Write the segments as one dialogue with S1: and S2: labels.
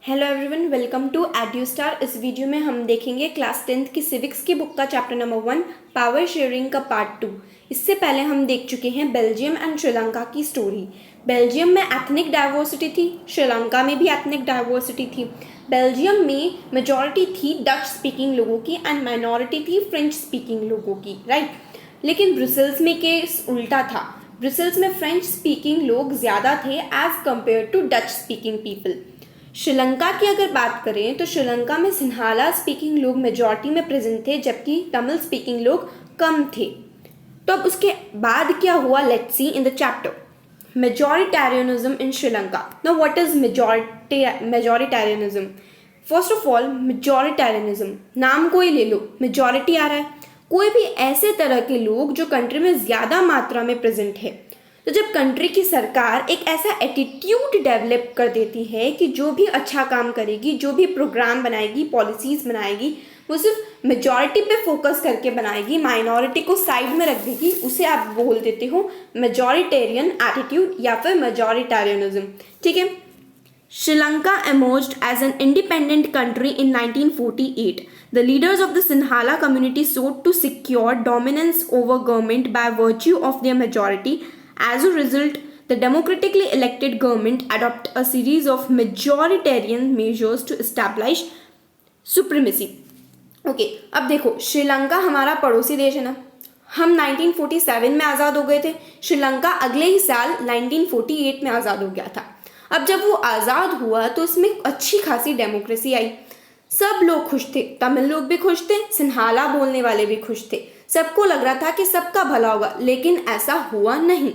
S1: Hello everyone, welcome to Edustar. इस video में हम देखेंगे क्लास 10th की सिविक्स की बुक का चैप्टर नंबर 1 पावर शेयरिंग का पार्ट 2। इससे पहले हम देख चुके हैं बेल्जियम एंड श्रीलंका की स्टोरी। बेल्जियम में एथनिक डाइवर्सिटी थी, श्रीलंका में भी एथनिक डाइवर्सिटी थी। बेल्जियम में मेजॉरिटी थी डच स्पीकिंग लोगों की एंड माइनॉरिटी थी फ्रेंच स्पीकिंग लोगों की, राइट। लेकिन ब्रुसेल्स में केस उल्टा था। ब्रुसेल्स में फ्रेंच स्पीकिंग लोग ज़्यादा थे as compared to Dutch speaking people. Sri Lanka की अगर बात करें तो श्रीलंका में सिन्हाला स्पीकिंग लोग मेजॉरिटी में प्रेजेंट थे, जबकि तमिल स्पीकिंग लोग कम थे। तो अब उसके बाद क्या हुआ, let's see in the chapter majoritarianism in Sri Lanka. Now what is majoritarianism? First of all, majoritarianism नाम को ही ले लो, मेजॉरिटी आ रहा है। कोई भी ऐसे तरह के लोग जो कंट्री में ज़्यादा मात्रा में प्रेजेंट है। तो जब कंट्री की सरकार एक ऐसा एटीट्यूड डेवलप कर देती है कि जो भी अच्छा काम करेगी, जो भी प्रोग्राम बनाएगी, पॉलिसीज़ बनाएगी, वो सिर्फ मेजॉरिटी पे फोकस करके बनाएगी, माइनॉरिटी को साइड में रख देगी, उसे आप बोल देते हो मेजॉरिटेरियन एटीट्यूड या फिर मेजॉरिटेरियनिज्म, ठीक है। Lanka emerged as an independent country in 1948. The leaders of the Sinhala community sought to secure dominance over government by virtue of their majority. As a result, the democratically elected government adopted a series of majoritarian measures to establish supremacy. Okay, अब देखो, श्रीलंका हमारा पड़ोसी देश है ना। हम 1947 में आज़ाद हो गए थे, श्रीलंका अगले ही साल 1948 में आज़ाद हो गया था। अब जब वो आज़ाद हुआ तो इसमें अच्छी खासी डेमोक्रेसी आई, सब लोग खुश थे, तमिल लोग भी खुश थे, सिन्हाला बोलने वाले भी खुश थे, सबको लग रहा था कि सबका भला होगा। लेकिन ऐसा हुआ नहीं।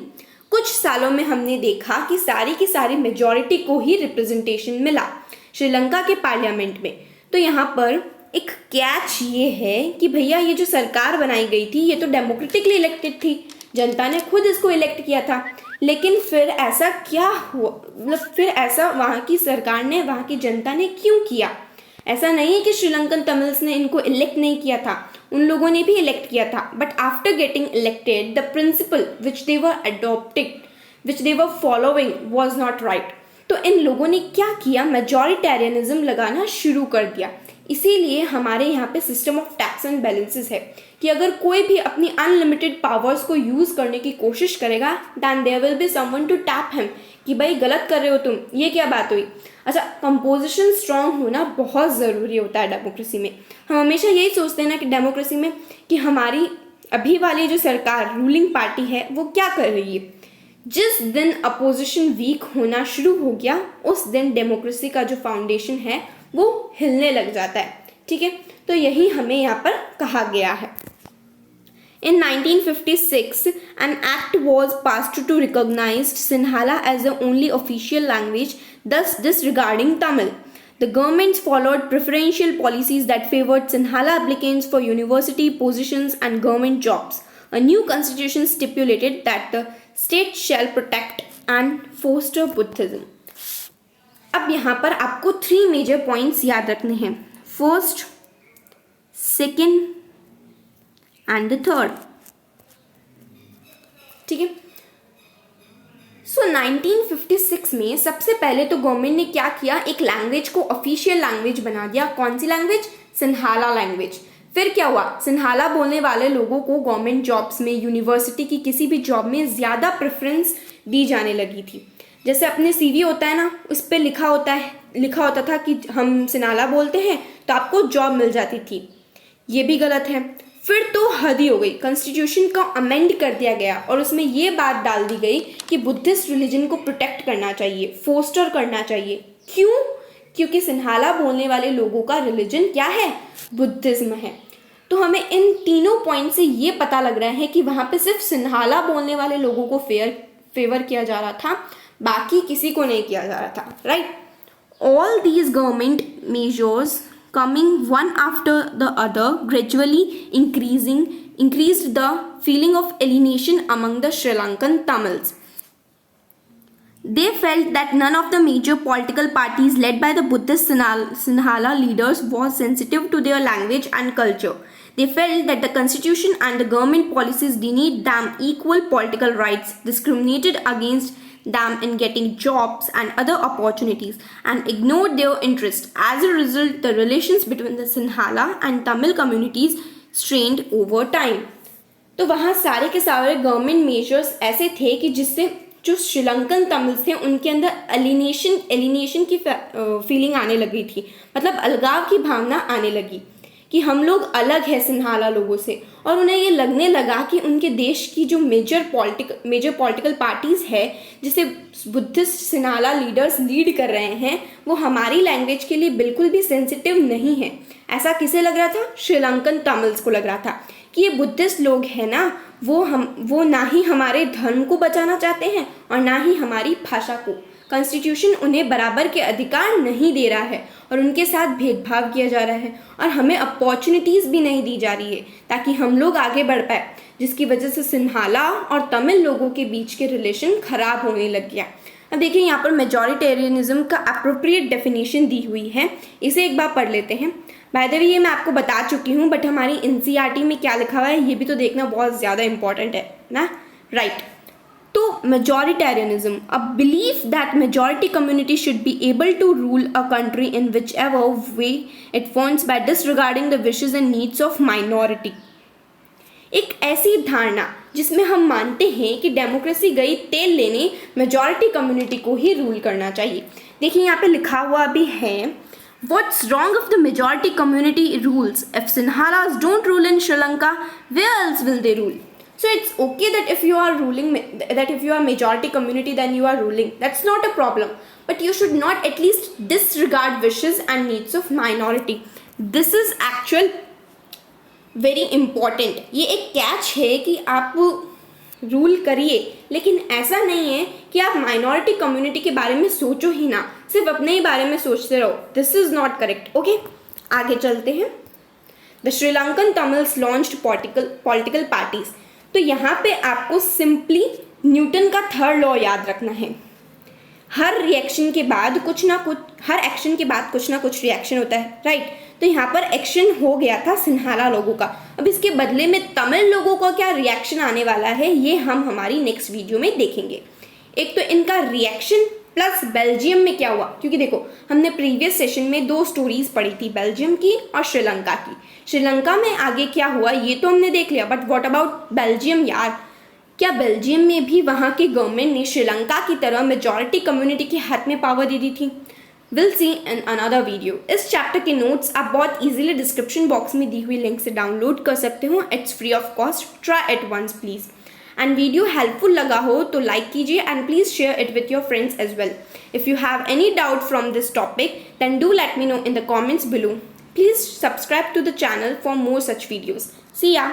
S1: कुछ सालों में हमने देखा कि सारी की सारी मेजॉरिटी को ही रिप्रेजेंटेशन मिला श्रीलंका के पार्लियामेंट में। तो यहाँ पर एक कैच ये है कि भैया ये जो सरकार बनाई गई थी ये तो डेमोक्रेटिकली इलेक्टेड थी, जनता ने खुद इसको इलेक्ट किया था। लेकिन फिर ऐसा क्या हुआ, मतलब फिर ऐसा वहाँ की सरकार ने, वहाँ की जनता ने क्यों किया? ऐसा नहीं है कि श्रीलंकन तमिल्स ने इनको इलेक्ट नहीं किया था, उन लोगों ने भी इलेक्ट किया था। But after getting elected the principal which they were adopting, which they were following was not right. तो इन लोगों ने क्या किया, मेजॉरिटेरियनिज्म लगाना शुरू कर दिया। इसीलिए हमारे यहाँ पे system of tax and balances है कि अगर कोई भी अपनी अनलिमिटेड पावर्स को यूज़ करने की कोशिश करेगा, then there will be someone to tap him कि भाई गलत कर रहे हो तुम, ये क्या बात हुई। अच्छा, कंपोजिशन स्ट्रांग होना बहुत ज़रूरी होता है डेमोक्रेसी में। हम हमेशा यही सोचते हैं ना कि डेमोक्रेसी में कि हमारी अभी वाली जो सरकार, रूलिंग पार्टी है, वो क्या कर रही है। जिस दिन अपोजिशन वीक होना शुरू हो गया, उस दिन डेमोक्रेसी का जो फाउंडेशन है वो हिलने लग जाता है, ठीक है। तो यही हमें यहाँ पर कहा गया है। In 1956, an act was passed to recognize Sinhala as the only official language, thus disregarding Tamil. The governments followed preferential policies that favored Sinhala applicants for university positions and government jobs. A new constitution stipulated that the state shall protect and foster Buddhism. अब यहाँ पर आपको 3 major points याद रखने हैं, first, second and the third, ठीक है। सो 1956 में सबसे पहले तो गवर्नमेंट ने क्या किया, एक लैंग्वेज को ऑफिशियल लैंग्वेज बना दिया। कौन सी लैंग्वेज? सिन्हाला लैंग्वेज। फिर क्या हुआ, सिन्हाला बोलने वाले लोगों को गवर्नमेंट जॉब्स में, यूनिवर्सिटी की किसी भी जॉब में ज़्यादा प्रेफरेंस दी जाने लगी थी। जैसे अपने सीवी होता है ना, उस पर लिखा होता था कि हम सिन्हाला बोलते हैं तो आपको जॉब मिल जाती थी। ये भी गलत है। फिर तो हद ही हो गई, कॉन्स्टिट्यूशन को अमेंड कर दिया गया और उसमें ये बात डाल दी गई कि बुद्धिस्ट रिलीजन को प्रोटेक्ट करना चाहिए, फोस्टर करना चाहिए। क्यों? क्योंकि सिन्हाला बोलने वाले लोगों का रिलीजन क्या है? बुद्धिज्म है। तो हमें इन तीनों पॉइंट से ये पता लग रहा है कि वहाँ पे सिर्फ सिन्हाला बोलने वाले लोगों को फेवर किया जा रहा था, बाकी किसी को नहीं किया जा रहा था, right. All these government measures coming one after the other gradually increased the feeling of alienation among the Sri Lankan Tamils. They felt that none of the major political parties led by the Buddhist Sinhala leaders was sensitive to their language and culture. They felt that the constitution and the government policies denied them equal political rights, discriminated against them in getting jobs and other opportunities and ignored their interest. As a result, the relations between the Sinhala and Tamil communities strained over time. तो वहाँ सारे के सारे government measures ऐसे थे कि जिससे जो श्रीलंकन तमिल्स थे उनके अंदर एलिनेशन की फीलिंग आने लगी थी, मतलब अलगाव की भावना आने लगी कि हम लोग अलग है सिन्हाला लोगों से, और उन्हें ये लगने लगा कि उनके देश की जो मेजर पॉलिटिकल पार्टीज़ है जिसे बुद्धिस्ट सिन्हाला लीडर्स लीड कर रहे हैं वो हमारी लैंग्वेज के लिए बिल्कुल भी सेंसिटिव नहीं है। ऐसा किसे लग रहा था? श्रीलंकन तमिल्स को लग रहा था कि ये बुद्धिस्ट लोग हैं ना, वो ना ही हमारे धर्म को बचाना चाहते हैं और ना ही हमारी भाषा को। कॉन्स्टिट्यूशन उन्हें बराबर के अधिकार नहीं दे रहा है और उनके साथ भेदभाव किया जा रहा है और हमें अपॉर्चुनिटीज़ भी नहीं दी जा रही है ताकि हम लोग आगे बढ़ पाए, जिसकी वजह से सिन्हाला और तमिल लोगों के बीच के रिलेशन खराब होने लग गया। अब देखिए यहाँ पर मेजॉरिटेरियनिज्म का अप्रोप्रिएट डेफिनेशन दी हुई है, इसे एक बार पढ़ लेते हैं। बाय द वे ये मैं आपको बता चुकी हूँ, बट हमारी एनसीईआरटी में क्या लिखा हुआ है ये भी तो देखना बहुत ज़्यादा इंपॉर्टेंट है ना, राइट। तो majoritarianism, a belief that majority community should be able to rule a country in which ever way it wants by disregarding the wishes and needs of minority. एक ऐसी धारणा जिसमें हम मानते हैं कि डेमोक्रेसी गई तेल लेने, मेजॉरिटी कम्युनिटी को ही रूल करना चाहिए। देखिए यहाँ पे लिखा हुआ भी है, what's wrong if the majority community rules? If Sinhalas don't rule in Sri Lanka, where else will they rule? So it's okay that if you are ruling, that if you are majority community then you are ruling, that's not a problem, but you should not at least disregard wishes and needs of minority. This is actual very important. ये एक catch है कि आप rule करिए, लेकिन ऐसा नहीं है कि आप माइनॉरिटी कम्युनिटी के बारे में सोचो ही ना, सिर्फ अपने ही बारे में सोचते रहो। This is not correct. Okay, आगे चलते हैं। The Sri Lankan Tamils launched political parties. तो यहाँ पे आपको सिंपली न्यूटन का थर्ड लॉ याद रखना है। हर एक्शन के बाद कुछ ना कुछ रिएक्शन होता है, राइट। तो यहाँ पर एक्शन हो गया था सिन्हाला लोगों का। अब इसके बदले में तमिल लोगों का क्या रिएक्शन आने वाला है ये हम हमारी नेक्स्ट वीडियो में देखेंगे। एक तो इनका रिएक्शन प्लस बेल्जियम में क्या हुआ, क्योंकि देखो हमने प्रीवियस सेशन में 2 स्टोरीज पढ़ी थी, बेल्जियम की और श्रीलंका की। श्रीलंका में आगे क्या हुआ ये तो हमने देख लिया, बट व्हाट अबाउट बेल्जियम यार? क्या बेल्जियम में भी वहाँ की गवर्नमेंट ने श्रीलंका की तरह मेजॉरिटी कम्युनिटी के हाथ में पावर दे दी थी? Will see in another video. इस चैप्टर के नोट्स आप बहुत इजीली डिस्क्रिप्शन बॉक्स में दी हुई लिंक से डाउनलोड कर सकते हो। It's free of cost, try it once please. And video helpful लगा हो तो लाइक कीजिए and please share it with your friends as well. If you have any doubt from this topic then do let me know in the comments below. Please subscribe to the channel for more such videos. See ya!